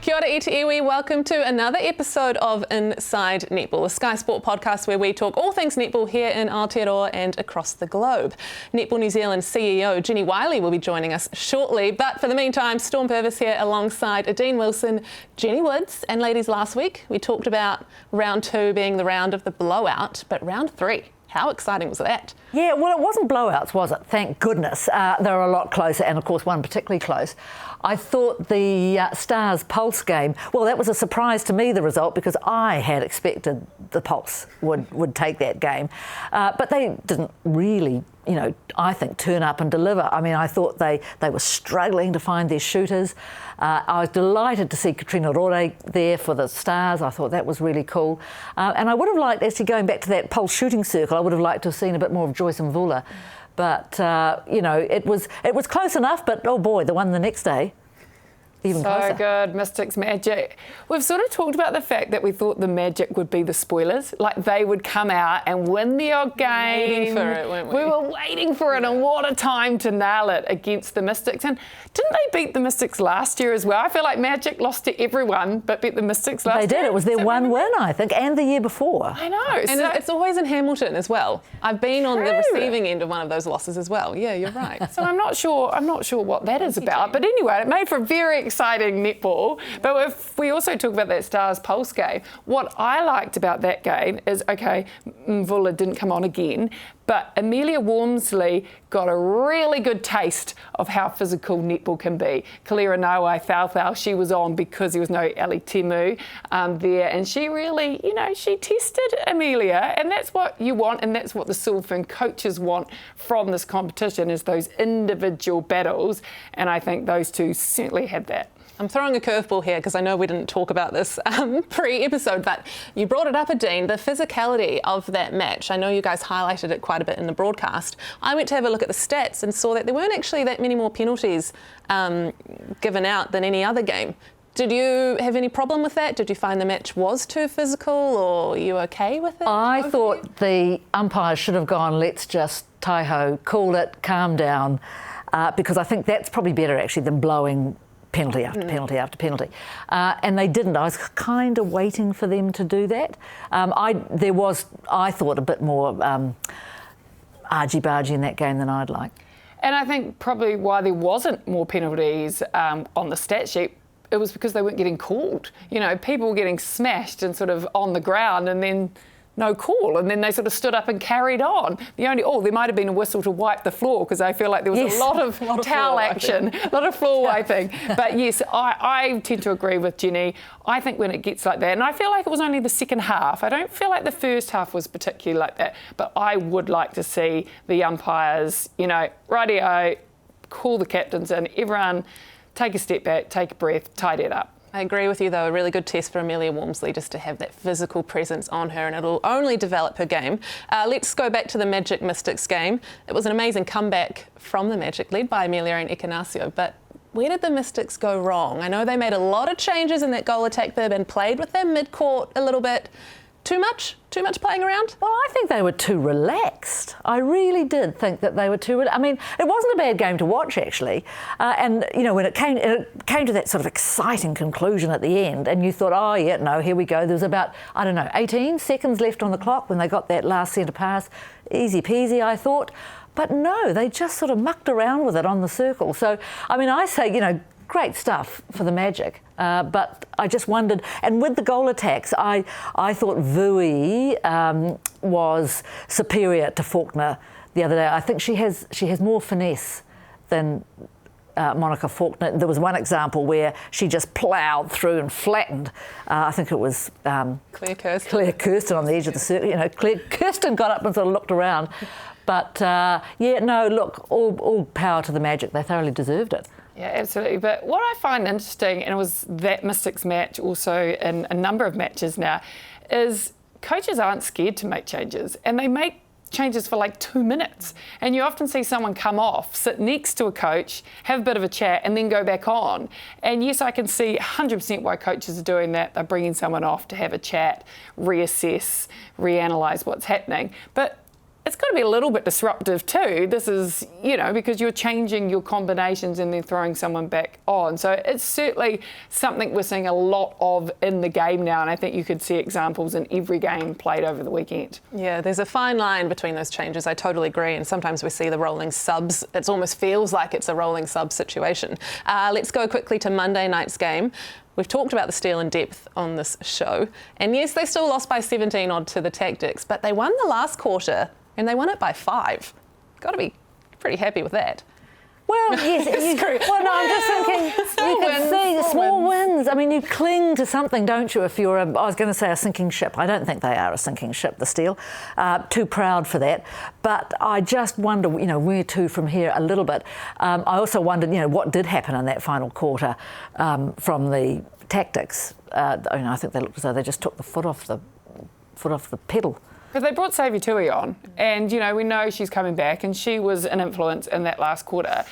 Kia ora iti iwi, welcome to another episode of Inside Netball, a Sky Sport podcast where we talk all things netball here in Aotearoa and across the globe. Netball New Zealand CEO Jennie Wyllie will be joining us shortly, but for the meantime, Storm Purvis here alongside Adine Wilson, Jennie Woods, and ladies, last week we talked about round 2 being the round of the blowout, but round 3, how exciting was that? Yeah, well, it wasn't blowouts, was it? Thank goodness. They were a lot closer, and of course one particularly close. I thought the Stars Pulse game, well, that was a surprise to me, the result, because I had expected the Pulse would take that game. But they didn't really, I think, turn up and deliver. I mean, I thought they were struggling to find their shooters. I was delighted to see Katrina Rore there for the Stars. I thought that was really cool. And I would have liked, actually going back to that Pulse shooting circle, I would have liked to have seen a bit more of Joyce and Vula. But, it was close enough, but oh boy, the one the next day, even closer. So good, Mystics Magic. We've sort of talked about the fact that we thought the Magic would be the spoilers, like they would come out and win the odd game. Waiting for it, weren't we? We were waiting for it, and what a time to nail it against the Mystics. And didn't they beat the Mystics last year as well? I feel like Magic lost to everyone but beat the Mystics last year. They did, it was their one win, I think, and the year before. I know. And it's always in Hamilton as well. I've been on the receiving end of one of those losses as well. Yeah, you're right. So I'm not sure what that is about. But anyway, it made for a very exciting netball. But if we also talk about that Stars Pulse game, what I liked about that game is, okay, Vula didn't come on again, but Amelia Walmsley got a really good taste of how physical netball can be. Kalira Nawai Thau, she was on because there was no Ali Timu there, and she really, she tested Amelia, and that's what you want, and that's what the Silverfin coaches want from this competition, is those individual battles, and I think those two certainly had that. I'm throwing a curveball here because I know we didn't talk about this pre-episode, but you brought it up, Adine, the physicality of that match. I know you guys highlighted it quite a bit in the broadcast. I went to have a look at the stats and saw that there weren't actually that many more penalties given out than any other game. Did you have any problem with that? Did you find the match was too physical, or are you okay with it? I thought the umpires should have gone, let's just Taiho, cool it, calm down, because I think that's probably better actually than blowing penalty after penalty after penalty. And they didn't. I was kind of waiting for them to do that. There was, I thought, a bit more argy-bargy in that game than I'd like. And I think probably why there wasn't more penalties on the stat sheet, it was because they weren't getting called. People were getting smashed and sort of on the ground, and then no call, and then they sort of stood up and carried on. There might have been a whistle to wipe the floor, because I feel like there was a lot of towel action, a lot of floor wiping. But yes, I tend to agree with Jennie. I think when it gets like that, and I feel like it was only the second half, I don't feel like the first half was particularly like that, but I would like to see the umpires, rightio, call the captains in, everyone take a step back, take a breath, tidy it up. I agree with you, though. A really good test for Amelia Walmsley just to have that physical presence on her, and it'll only develop her game. Let's go back to the Magic Mystics game. It was an amazing comeback from the Magic, led by Amelia and Ikanasio, but where did the Mystics go wrong? I know they made a lot of changes in that goal attack bib and played with their mid-court a little bit. Too much playing around? Well, I think they were too relaxed. I really did think that they were too relaxed. I mean, it wasn't a bad game to watch, actually. And, when it came to that sort of exciting conclusion at the end, and you thought, oh, yeah, no, here we go. There was about, 18 seconds left on the clock when they got that last centre pass. Easy peasy, I thought. But no, they just sort of mucked around with it on the circle. So, I say, great stuff for the Magic, but I just wondered, and with the goal attacks, I thought Vui was superior to Faulkner the other day. I think she has more finesse than Monica Faulkner. There was one example where she just ploughed through and flattened. I think it was Claire Kirsten on the edge of the circle. Claire Kirsten got up and sort of looked around. But all power to the Magic. They thoroughly deserved it. Yeah, absolutely. But what I find interesting, and it was that Mystics match also in a number of matches now, is coaches aren't scared to make changes, and they make changes for like 2 minutes. And you often see someone come off, sit next to a coach, have a bit of a chat, and then go back on. And yes, I can see 100% why coaches are doing that. They're bringing someone off to have a chat, reassess, reanalyse what's happening. But it's got to be a little bit disruptive too. This is, because you're changing your combinations and then throwing someone back on. So it's certainly something we're seeing a lot of in the game now, and I think you could see examples in every game played over the weekend. Yeah, there's a fine line between those changes. I totally agree. And sometimes we see the rolling subs. It almost feels like it's a rolling sub situation. Let's go quickly to Monday night's game. We've talked about the steal in depth on this show. And yes, they still lost by 17 odd to the Tactics, but they won the last quarter and they won it by 5. Got to be pretty happy with that. Well, yes. Well, no, I'm just thinking you can see small wins. I mean, you cling to something, don't you, if you're I was going to say a sinking ship. I don't think they are a sinking ship, the Steel. Too proud for that. But I just wonder, where to from here a little bit. I also wondered, what did happen in that final quarter from the Tactics. I think they looked as though they just took the foot off the pedal. Because they brought Savvy Tui on, and we know she's coming back, and she was an influence in that last quarter.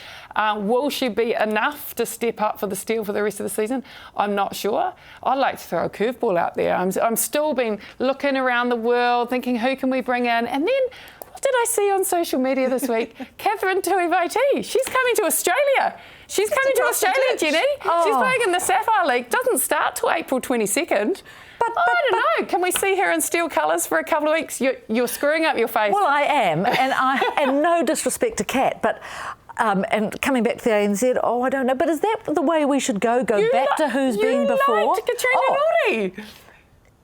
Will she be enough to step up for the Steel for the rest of the season? I'm not sure. I'd like to throw a curveball out there. I'm still been looking around the world, thinking who can we bring in, and then what did I see on social media this week? Catherine Tui-Vaitai. She's coming to Australia. She's coming to Australia, Jenny. Oh. She's playing in the Sapphire League. Doesn't start till April 22nd. But I don't know. Can we see her in Steel colours for a couple of weeks? You're screwing up your face. Well, I am, and no disrespect to Kat, but and coming back to the ANZ, I don't know. But is that the way we should go back to who's been before? You liked Katrina Naughty.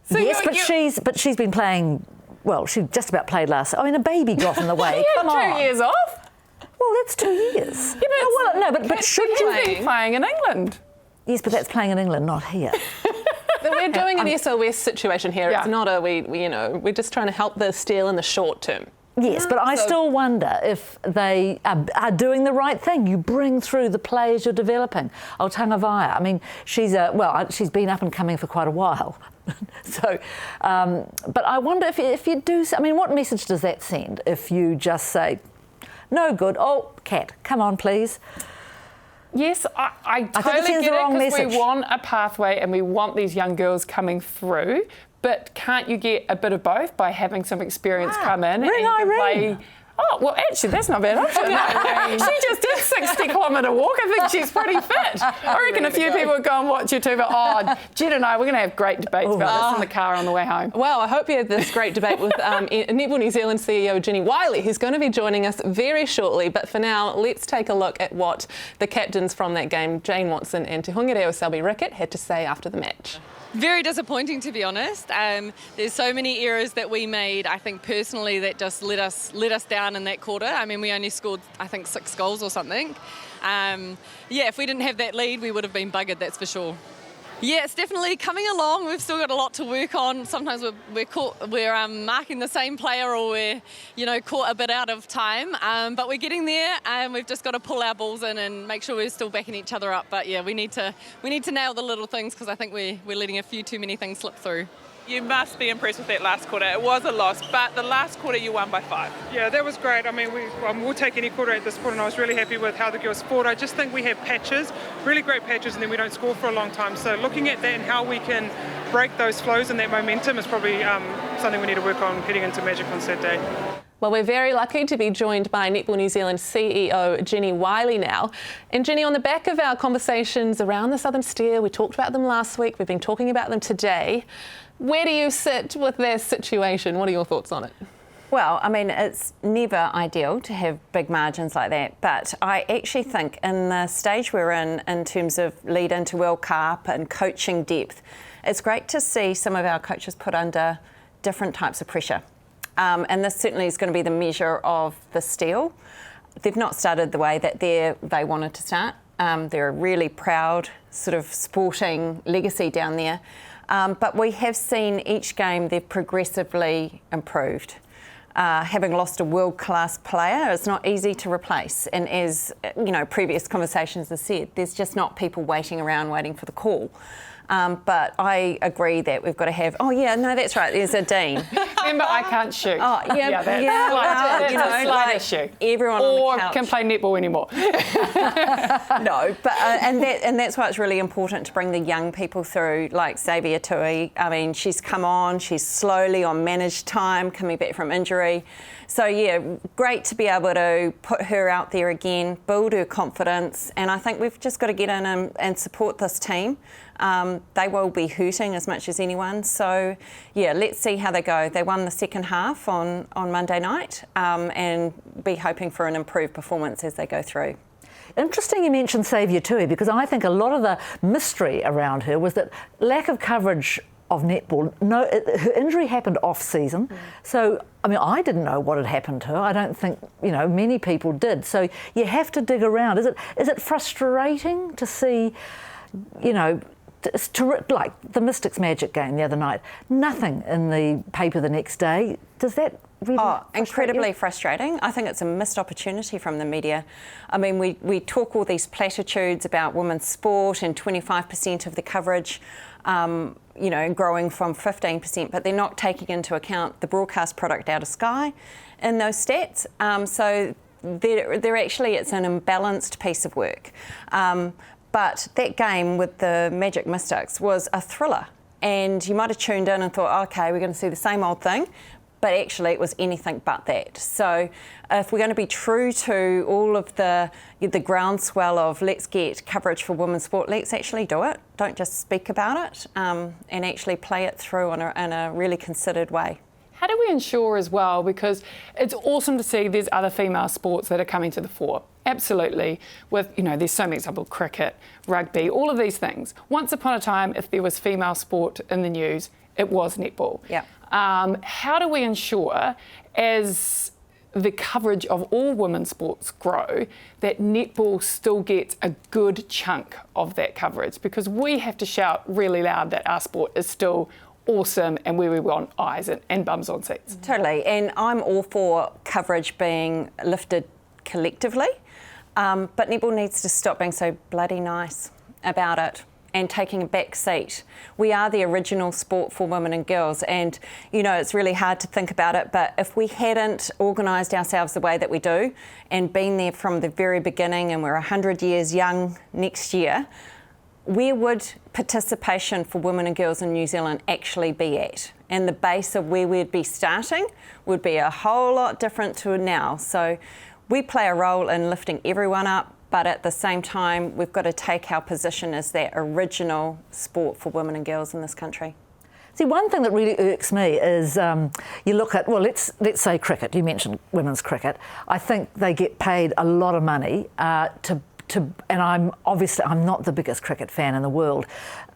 So yes, but she's been playing. Well, she just about played last. A baby got in the way. Come on. 2 years off. Well, that's 2 years. Yeah, but should you be playing in England? Yes, but that's playing in England, not here. We're doing an SOS situation here. Yeah. It's not we're just trying to help the Steel in the short term. Yes, but I still wonder if they are doing the right thing. You bring through the players you're developing. Tangavaya, she's been up and coming for quite a while. So, but I wonder if you do. What message does that send if you just say, no good? Oh, Kat, come on, please. Yes, I totally get it, because we want a pathway and we want these young girls coming through. But can't you get a bit of both by having some experience come in and you can play? Oh, well, actually, that's not bad option. She just did 60-kilometre walk. I think she's pretty fit. I reckon a few people would go and watch you too, but Jen and I, we're going to have great debates about this in the car on the way home. Well, I hope you had this great debate with Netball New Zealand CEO Jennie Wyllie, who's going to be joining us very shortly. But for now, let's take a look at what the captains from that game, Jane Watson and Te Hongereo Selby Rickett, had to say after the match. Very disappointing, to be honest. There's so many errors that we made, I think personally, that just let us down in that quarter. We only scored, I think, 6 goals or something. If we didn't have that lead, we would have been buggered, that's for sure. Yeah, it's definitely coming along. We've still got a lot to work on. Sometimes we're marking the same player, or we're caught a bit out of time. But we're getting there, and we've just got to pull our balls in and make sure we're still backing each other up. But yeah, we need to nail the little things, because I think we're letting a few too many things slip through. You must be impressed with that last quarter. It was a loss, but the last quarter you won by 5. Yeah, that was great. We'll take any quarter at this point, and I was really happy with how the girls fought. I just think we have patches, really great patches, and then we don't score for a long time. So looking at that and how we can break those flows and that momentum is probably something we need to work on heading into Magic on Saturday. Well, we're very lucky to be joined by Netball New Zealand CEO Jennie Wyllie now. And Jennie, on the back of our conversations around the Southern Steel, we talked about them last week, we've been talking about them today. Where do you sit with their situation? What are your thoughts on it? Well, it's never ideal to have big margins like that, but I actually think in the stage we're in terms of lead into World Cup and coaching depth, it's great to see some of our coaches put under different types of pressure. And this certainly is going to be the measure of the Steel. They've not started the way that they wanted to start. They're a really proud sort of sporting legacy down there. But we have seen each game they've progressively improved. Having lost a world-class player, it's not easy to replace. And as previous conversations have said, there's just not people waiting around waiting for the call. But I agree that we've got to have. Oh yeah, no, that's right. There's Adine. Remember, I can't shoot. Oh yeah, that's well, a slight issue. Everyone or on the couch can play netball anymore. No, but and that's why it's really important to bring the young people through, like Xavier Tui. I mean, she's come on. She's slowly on managed time, coming back from injury. So yeah, great to be able to put her out there again, build her confidence, and I think we've just got to get in and support this team. They will be hurting as much as anyone. So yeah, let's see how they go. They won the second half on Monday night, and be hoping for an improved performance as they go through. Interesting you mentioned Xavier Tui, because I think a lot of the mystery around her was that lack of coverage of netball. No, her injury happened off season, so I mean I didn't know what had happened to her. I don't think many people did. So you have to dig around. Is it frustrating to see, like the Mystics Magic game the other night, nothing in the paper the next day? Does that really incredibly frustrating. I think it's a missed opportunity from the media. I mean, we talk all these platitudes about women's sport and 25% of the coverage, growing from 15%, but they're not taking into account the broadcast product out of Sky in those stats. So they're actually, it's an imbalanced piece of work. But that game with the Magic Mystics was a thriller, and you might have tuned in and thought, okay, we're going to see the same old thing, but actually it was anything but that. So if we're going to be true to all of the groundswell of let's get coverage for women's sport, let's actually do it. Don't just speak about it, and actually play it through in a really considered way. How do we ensure as well, because it's awesome to see there's other female sports that are coming to the fore. Absolutely. With, there's so many examples, cricket, rugby, all of these things. Once upon a time, if there was female sport in the news, it was netball. Yeah. How do we ensure, as the coverage of all women's sports grow, that netball still gets a good chunk of that coverage? Because we have to shout really loud that our sport is still awesome and where we want eyes and bums on seats. Totally, and I'm all for coverage being lifted collectively, but netball needs to stop being so bloody nice about it and taking a back seat. We are the original sport for women and girls, and it's really hard to think about it, but if we hadn't organised ourselves the way that we do and been there from the very beginning, and we're 100 years young next year, where would participation for women and girls in New Zealand actually be at? And the base of where we'd be starting would be a whole lot different to now. So we play a role in lifting everyone up, but at the same time, we've got to take our position as that original sport for women and girls in this country. See, one thing that really irks me is you look at, well, let's say cricket. You mentioned women's cricket. I think they get paid a lot of money and I'm not the biggest cricket fan in the world,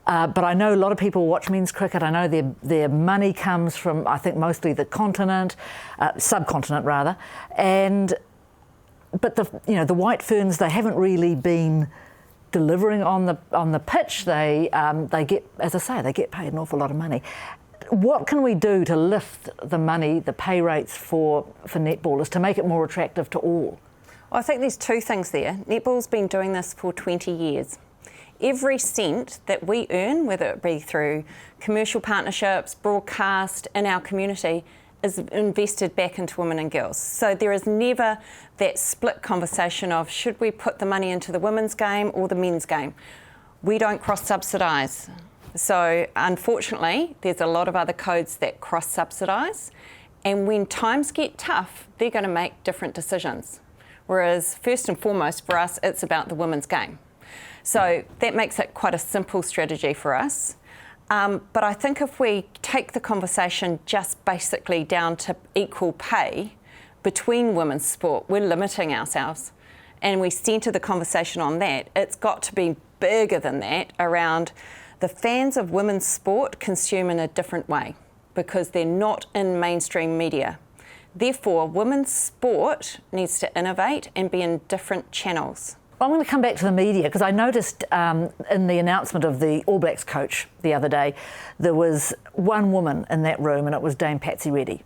but I know a lot of people watch men's cricket. I know their money comes from, I think, mostly the subcontinent rather, but the White Ferns, they haven't really been delivering on the pitch. They get, as I say, they get paid an awful lot of money. What can we do to lift the money, the pay rates for netballers, to make it more attractive to all? Well, I think there's two things there. Netball's been doing this for 20 years. Every cent that we earn, whether it be through commercial partnerships, broadcast, in our community, is invested back into women and girls. So there is never that split conversation of should we put the money into the women's game or the men's game. We don't cross-subsidise. So unfortunately, there's a lot of other codes that cross-subsidise, and when times get tough, they're going to make different decisions. Whereas first and foremost for us, it's about the women's game. So that makes it quite a simple strategy for us. But I think if we take the conversation just basically down to equal pay between women's sport, we're limiting ourselves. And we centre the conversation on that. It's got to be bigger than that, around the fans of women's sport consume in a different way because they're not in mainstream media. Therefore, women's sport needs to innovate and be in different channels. I'm going to come back to the media, because I noticed in the announcement of the All Blacks coach the other day, there was one woman in that room, and it was Dame Patsy Reddy,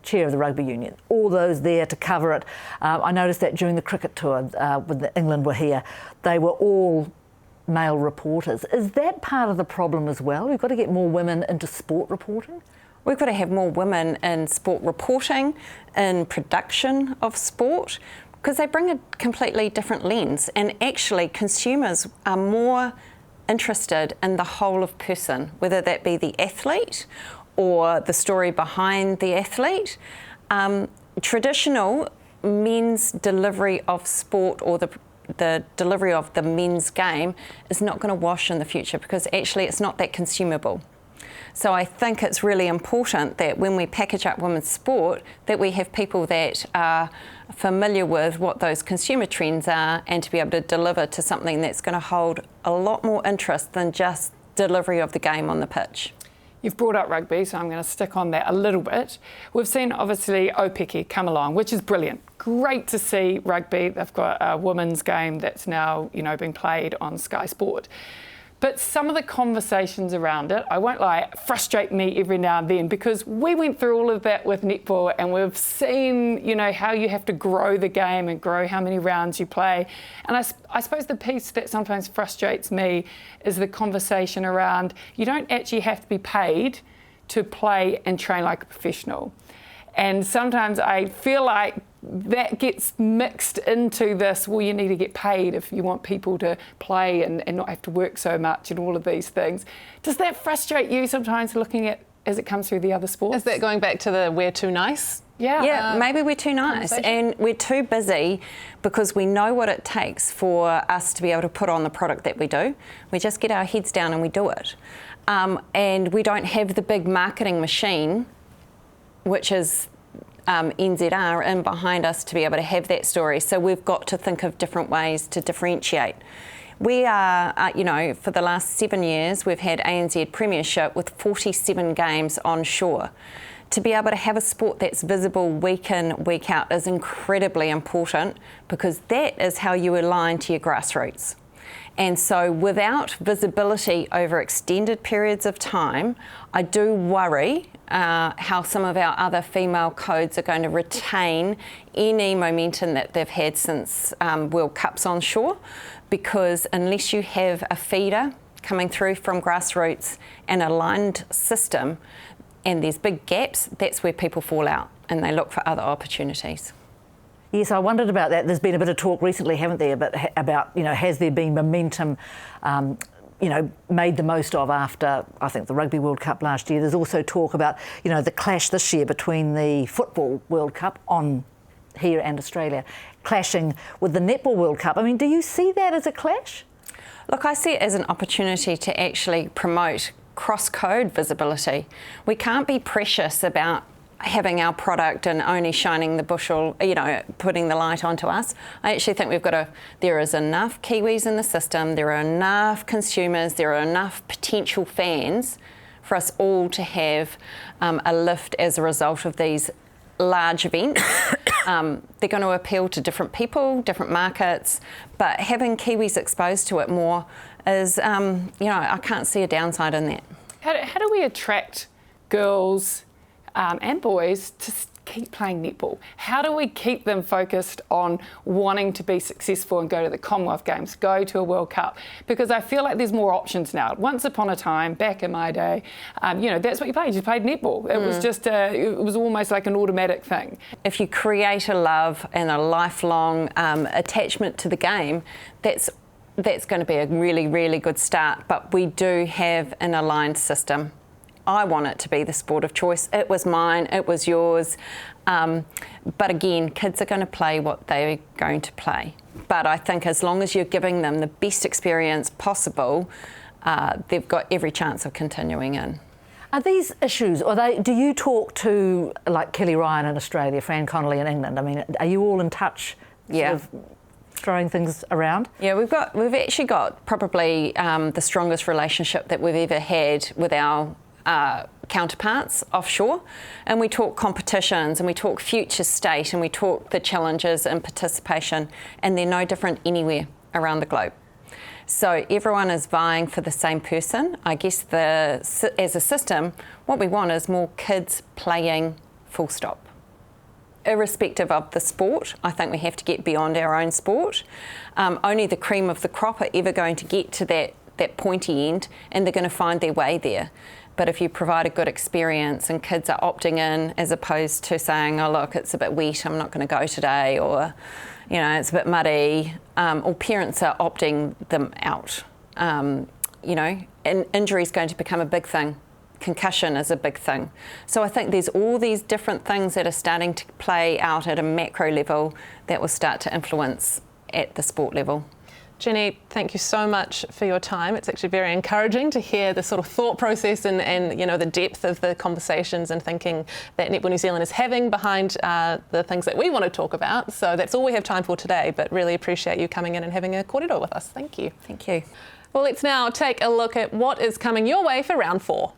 chair of the rugby union. All those there to cover it. I noticed that during the cricket tour when England were here, they were all male reporters. Is that part of the problem as well? We've got to get more women into sport reporting? We've got to have more women in sport reporting, in production of sport, because they bring a completely different lens. And actually, consumers are more interested in the whole of person, whether that be the athlete or the story behind the athlete. Traditional men's delivery of sport or the delivery of the men's game is not going to wash in the future, because actually it's not that consumable. So I think it's really important that when we package up women's sport, that we have people that are familiar with what those consumer trends are, and to be able to deliver to something that's going to hold a lot more interest than just delivery of the game on the pitch. You've brought up rugby, so I'm going to stick on that a little bit. We've seen, obviously, Opeki come along, which is brilliant. Great to see rugby. They've got a women's game that's now, being played on Sky Sport. But some of the conversations around it, I won't lie, frustrate me every now and then, because we went through all of that with netball, and we've seen, how you have to grow the game and grow how many rounds you play. And I suppose the piece that sometimes frustrates me is the conversation around you don't actually have to be paid to play and train like a professional. And sometimes I feel like that gets mixed into this, well, you need to get paid if you want people to play and not have to work so much and all of these things. Does that frustrate you sometimes, looking at as it comes through the other sports? Is that going back to the we're too nice? Yeah, maybe we're too nice and we're too busy, because we know what it takes for us to be able to put on the product that we do. We just get our heads down and we do it. And we don't have the big marketing machine, which is NZR, in behind us to be able to have that story. So we've got to think of different ways to differentiate. We are, for the last 7 years, we've had ANZ Premiership with 47 games on shore. To be able to have a sport that's visible week in, week out is incredibly important, because that is how you align to your grassroots. And so without visibility over extended periods of time, I do worry how some of our other female codes are going to retain any momentum that they've had since World Cups on shore, because unless you have a feeder coming through from grassroots and aligned system, and there's big gaps, that's where people fall out and they look for other opportunities. Yes, I wondered about that. There's been a bit of talk recently, haven't there, about has there been momentum, made the most of after, I think, the Rugby World Cup last year. There's also talk about, the clash this year between the Football World Cup on here and Australia, clashing with the Netball World Cup. I mean, do you see that as a clash? Look, I see it as an opportunity to actually promote cross-code visibility. We can't be precious about having our product and only shining the bushel, putting the light onto us. I actually think there is enough Kiwis in the system, there are enough consumers, there are enough potential fans for us all to have a lift as a result of these large events. They're going to appeal to different people, different markets, but having Kiwis exposed to it more is, I can't see a downside in that. How do we attract girls and boys to keep playing netball? How do we keep them focused on wanting to be successful and go to the Commonwealth Games, go to a World Cup? Because I feel like there's more options now. Once upon a time, back in my day, that's what you played. You played netball. It was just, it was almost like an automatic thing. If you create a love and a lifelong attachment to the game, that's going to be a really, really good start. But we do have an aligned system. I want it to be the sport of choice. It was mine, it was yours. But again, kids are going to play what they're going to play. But I think as long as you're giving them the best experience possible, they've got every chance of continuing in. Are these issues, do you talk to like Kelly Ryan in Australia, Fran Connolly in England? I mean, are you all in touch? Yeah. Sort of throwing things around? Yeah, we've actually got probably the strongest relationship that we've ever had with our counterparts offshore, and we talk competitions and we talk future state and we talk the challenges and participation, and they're no different anywhere around the globe. So everyone is vying for the same person. I guess as a system, what we want is more kids playing, full stop. irrespective of the sport. I think we have to get beyond our own sport. Only the cream of the crop are ever going to get to that pointy end, and they're going to find their way there. But if you provide a good experience and kids are opting in as opposed to saying, oh look, it's a bit wet, I'm not going to go today, or it's a bit muddy, or parents are opting them out, and injury is going to become a big thing. Concussion is a big thing. So I think there's all these different things that are starting to play out at a macro level that will start to influence at the sport level. Jennie, thank you so much for your time. It's actually very encouraging to hear the sort of thought process and the depth of the conversations and thinking that Netball New Zealand is having behind the things that we want to talk about. So that's all we have time for today, but really appreciate you coming in and having a kōrero with us. Thank you. Thank you. Well, let's now take a look at what is coming your way for round 4.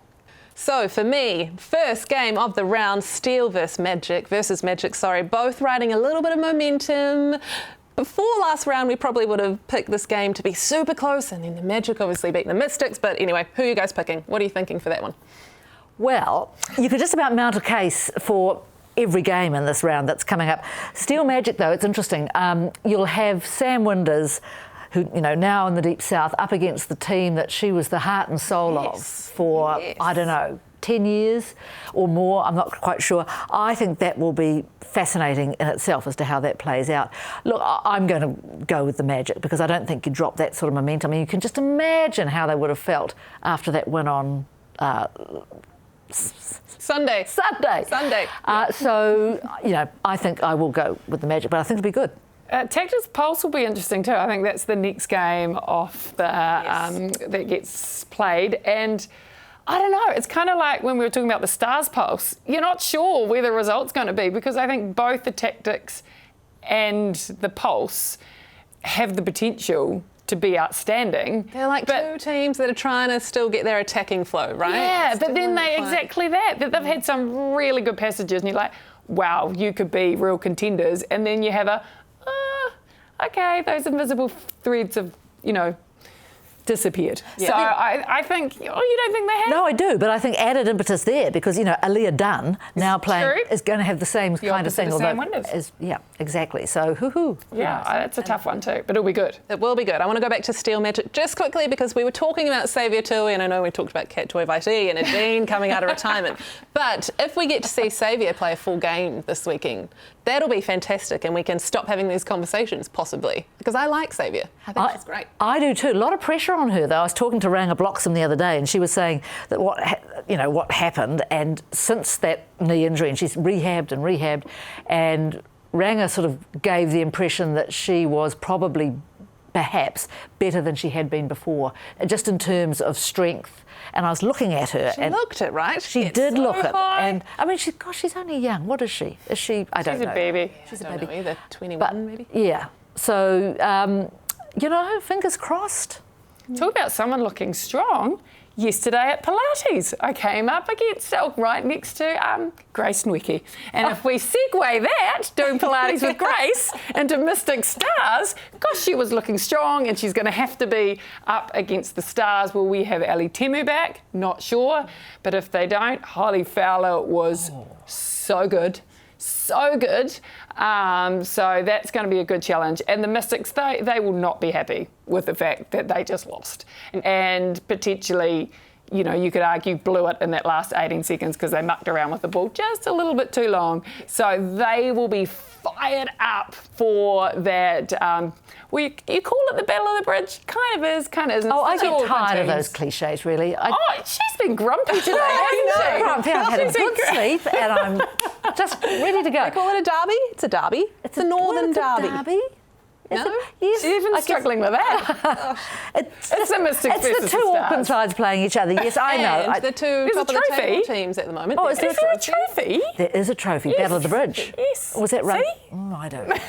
So for me, first game of the round, Steel versus Magic, both riding a little bit of momentum. Before last round, we probably would have picked this game to be super close, and then the Magic obviously beat the Mystics. But anyway, who are you guys picking? What are you thinking for that one? Well, you could just about mount a case for every game in this round that's coming up. Steel Magic, though, it's interesting. You'll have Sam Winders, who, now in the Deep South, up against the team that she was the heart and soul of for, 10 years or more, I'm not quite sure. I think that will be fascinating in itself as to how that plays out. Look, I'm going to go with the Magic because I don't think you drop that sort of momentum. I mean, you can just imagine how they would have felt after that win on Sunday. So, I think I will go with the Magic, but I think it'll be good. Tactics Pulse will be interesting too. I think that's the next game off that gets played. And I don't know, it's kind of like when we were talking about the Stars Pulse. You're not sure where the result's going to be because I think both the Tactics and the Pulse have the potential to be outstanding. They're like two teams that are trying to still get their attacking flow, right? Yeah, but then exactly that. They've had some really good passages and you're like, wow, you could be real contenders. And then you have okay, those invisible threads have, disappeared. Yeah. So I think, you don't think they have? No, I do, but I think added impetus there because, Aaliyah Dunn now playing is going to have the same kind of thing. Yeah, exactly. So, hoo-hoo. Yeah, that's a tough one too, but it'll be good. It will be good. I want to go back to Steel Magic just quickly because we were talking about Saviour Tui and I know we talked about Kat Toivaiti and Adine coming out of retirement. But if we get to see Saviour play a full game this weekend, that'll be fantastic and we can stop having these conversations possibly because I like Saviour. I think she's great. I do too. A lot of pressure on her though. I was talking to Ranga Bloxham the other day and she was saying that what happened and since that knee injury and she's rehabbed and Ranga sort of gave the impression that she was probably perhaps better than she had been before just in terms of strength. And I was looking at her. She looked it, right? She did look it. And I mean, she's only young. What is she? Is she? I don't know. She's a baby. She's a baby. Either 21 maybe. Yeah. So, fingers crossed. Talk about someone looking strong. Yesterday at Pilates, I came up against right next to Grace Nweke. And if we segue that, doing Pilates with Grace, into Mystic Stars, gosh, she was looking strong and she's going to have to be up against the Stars. Will we have Ali Temu back? Not sure. But if they don't, Holly Fowler was so good. So good. So that's going to be a good challenge. And the Mystics, they will not be happy with the fact that they just lost. And potentially, you could argue blew it in that last 18 seconds because they mucked around with the ball just a little bit too long. So they will be fired up for that. You call it the Battle of the Bridge? Kind of is, kind of isn't. Oh, I get tired of those cliches, really. She's been grumpy today, hasn't she? Grumpy. I've had a good sleep and I'm just ready to go. They call it a derby? It's a derby. It's a Northern Derby. Derby? No? Yes. She's even struggling with that. It's the Mystics versus the two Auckland sides playing each other. Yes, I know. And the two top of the table teams at the moment. Oh, is there a trophy? There is a trophy. Yes. Battle of the Bridge. Yes. Was that right? See? I don't know.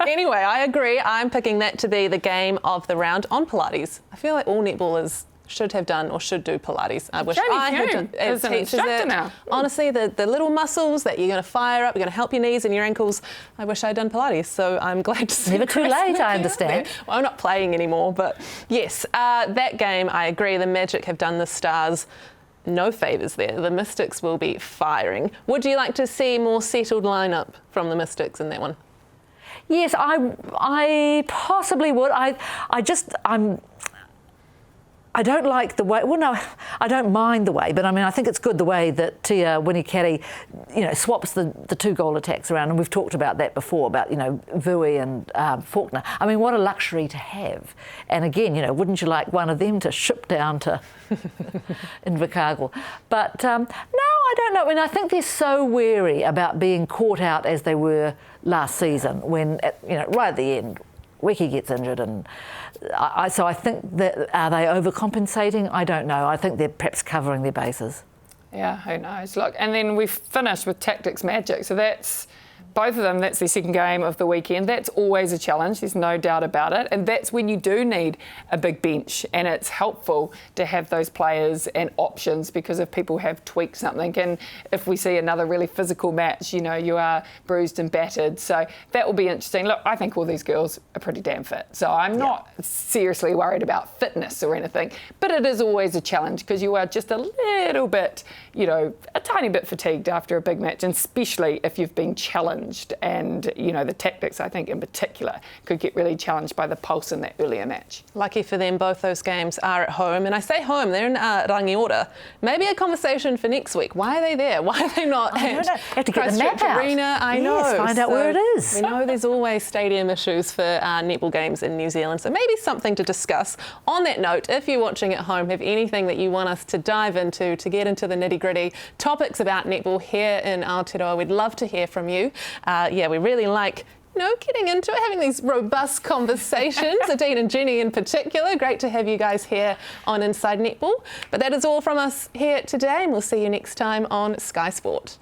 Anyway, I agree. I'm picking that to be the game of the round on Pilates. I feel like all netballers should have done or should do Pilates. I wish I had done. It teaches it. Now. Honestly, the little muscles that you're going to fire up, you're going to help your knees and your ankles. I wish I'd done Pilates, so I'm glad to see. Never too late, I understand. Well, I'm not playing anymore, but yes, that game, I agree. The Magic have done the Stars no favours there. The Mystics will be firing. Would you like to see more settled lineup from the Mystics in that one? Yes, I possibly would. I don't like the way. Well, no, I don't mind the way, but I mean, I think it's good the way that Tia Winikeri, swaps the 2-goal attacks around, and we've talked about that before about Vui and Faulkner. I mean, what a luxury to have. And again, wouldn't you like one of them to ship down to Invercargill? But no, I don't know. I mean, I think they're so wary about being caught out as they were last season, when right at the end, Wiki gets injured, and so I think that, are they overcompensating? I don't know. I think they're perhaps covering their bases. Yeah, who knows? Look, and then we've finished with Tactics Magic, so that's both of them. That's their second game of the weekend. That's always a challenge, there's no doubt about it, and that's when you do need a big bench, and it's helpful to have those players and options, because if people have tweaked something, and if we see another really physical match, you are bruised and battered. So that will be interesting. Look, I think all these girls are pretty damn fit, so I'm not seriously worried about fitness or anything, but it is always a challenge, because you are just a little bit, a tiny bit fatigued after a big match, and especially if you've been challenged. And the Tactics, I think in particular, could get really challenged by the pulse in that earlier match. Lucky for them, both those games are at home, and I say home, they're in Rangiora. Maybe a conversation for next week. Why are they there? Why are they not at have to get the map out. Arena? I know. Yes, find out where it is. We know there's always stadium issues for netball games in New Zealand, so maybe something to discuss. On that note, if you're watching at home, have anything that you want us to dive into, to get into the nitty-gritty topics about netball here in Aotearoa, we'd love to hear from you. We really like getting into it, having these robust conversations, Adine and Jennie in particular. Great to have you guys here on Inside Netball. But that is all from us here today, and we'll see you next time on Sky Sport.